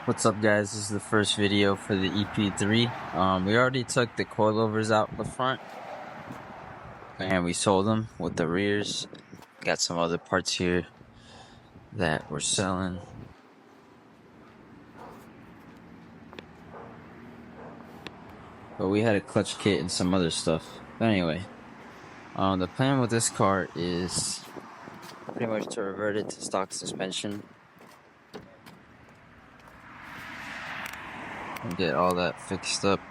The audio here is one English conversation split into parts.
What's up, guys? This is the first video for the EP3. We already took the coilovers out the front and we sold them with the rears. Got some other parts here that we're selling. But we had a clutch kit and some other stuff. But anyway, the plan with this car is pretty much to revert it to stock suspension and get all that fixed up.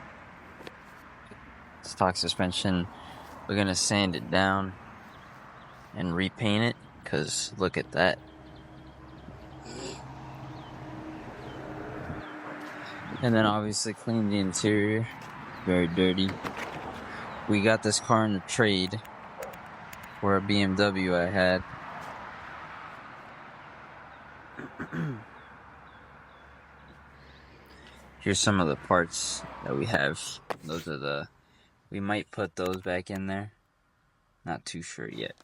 Stock suspension, we're gonna sand it down and repaint it, because look at that. And then obviously clean the interior. Very dirty. We got this car in the trade for a BMW I had. Here's some of the parts that we have. Those are we might put those back in there. Not too sure yet.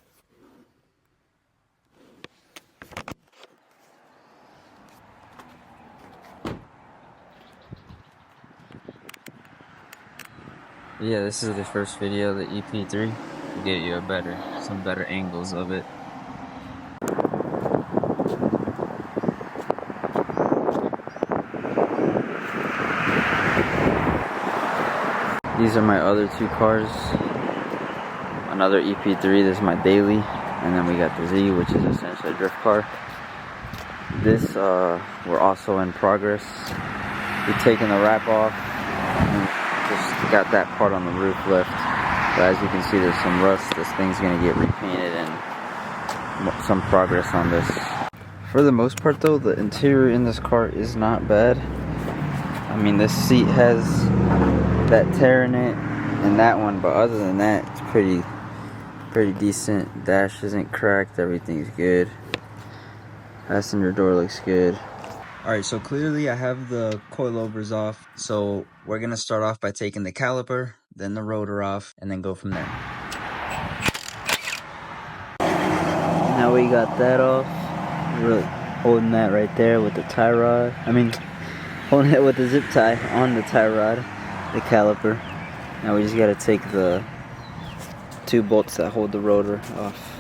Yeah, this is the first video of the EP3 to get you some better angles of it. These are my other two cars. Another EP3, this is my daily, and then we got the Z, which is essentially a drift car. This, we're also in progress. We're taking the wrap off, and just got that part on the roof left. But as you can see, there's some rust. This thing's gonna get repainted, and some progress on this. For the most part though, the interior in this car is not bad. I mean, this seat has that tear in it and that one, but other than that, it's pretty decent. Dash isn't cracked, everything's good. Passenger door looks good. Alright, so clearly I have the coilovers off, so we're gonna start off by taking the caliper, then the rotor off, and then go from there. Now we got that off. Really holding that right there with the tie rod. Holding it with the zip tie on the tie rod, the caliper. Now we just gotta take the two bolts that hold the rotor off.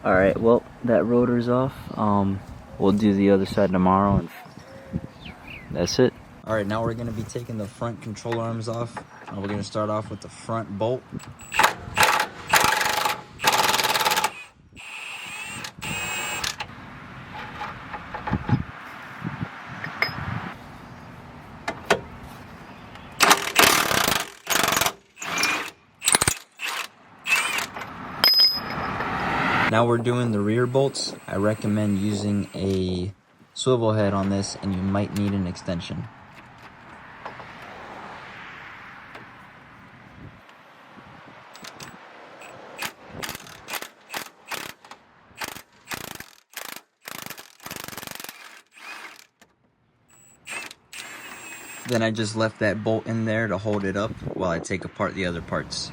Alright, well, that rotor's off. We'll do the other side tomorrow, and that's it. Alright, now we're going to be taking the front control arms off. We're going to start off with the front bolt. Now we're doing the rear bolts. I recommend using a swivel head on this, and you might need an extension. Then I just left that bolt in there to hold it up while I take apart the other parts.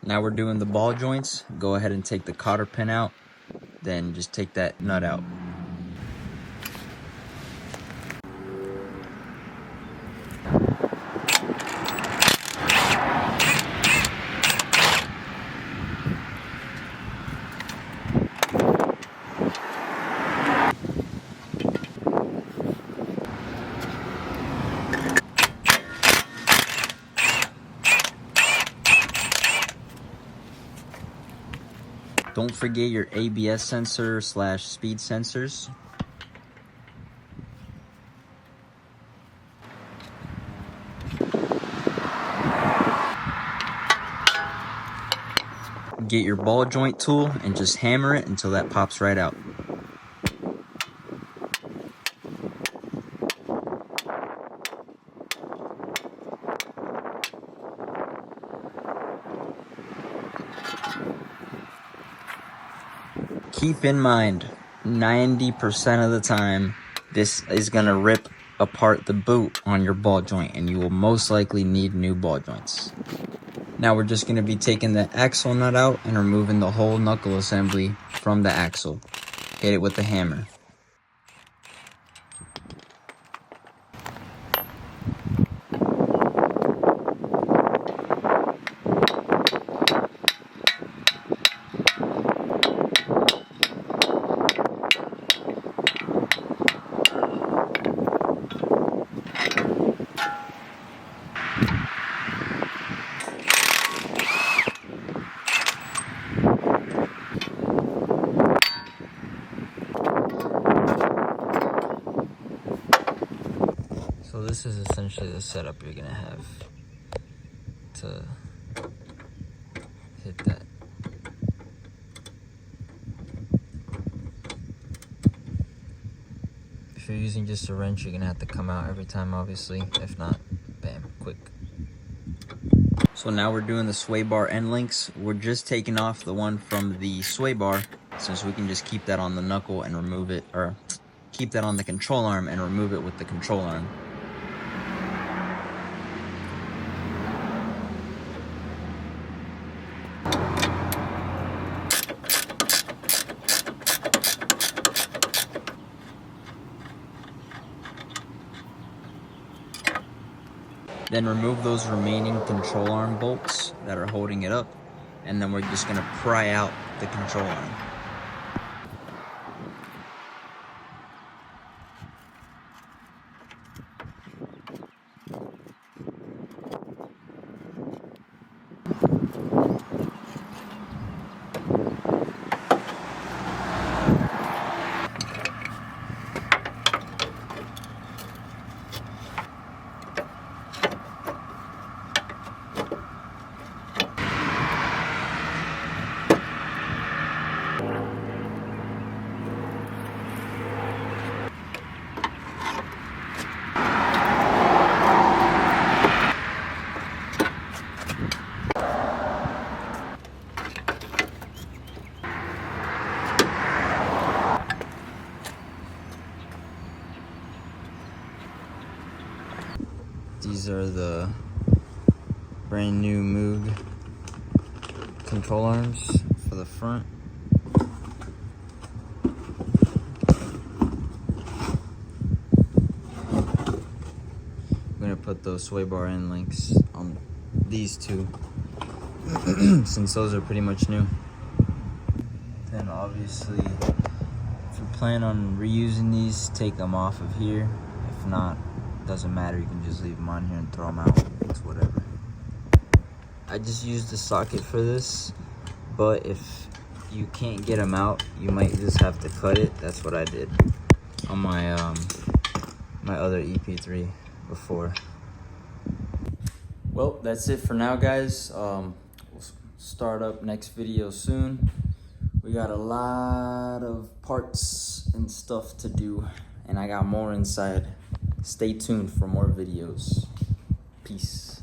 Now we're doing the ball joints. Go ahead and take the cotter pin out, then just take that nut out. Don't forget your ABS sensor / speed sensors. Get your ball joint tool and just hammer it until that pops right out. Keep in mind, 90% of the time, this is gonna rip apart the boot on your ball joint, and you will most likely need new ball joints. Now we're just gonna be taking the axle nut out and removing the whole knuckle assembly from the axle. Hit it with the hammer. So this is essentially the setup you're gonna have to hit that. If you're using just a wrench, you're gonna have to come out every time, obviously. If not, bam, quick. So now we're doing the sway bar end links. We're just taking off the one from the sway bar, since we can just keep that on the knuckle and remove it, or keep that on the control arm and remove it with the control arm. Then remove those remaining control arm bolts that are holding it up, and then we're just gonna pry out the control arm. These are the brand new Moog control arms for the front. I'm gonna put those sway bar end links on these two since those are pretty much new. Then obviously, if you plan on reusing these, take them off of here. If not, doesn't matter, you can just leave them on here and throw them out. It's whatever. I just used the socket for this, but if you can't get them out, you might just have to cut it. That's what I did on my my other EP3 before. Well, that's it for now, guys. We'll start up next video soon. We got a lot of parts and stuff to do, and I got more inside. Stay tuned for more videos. Peace.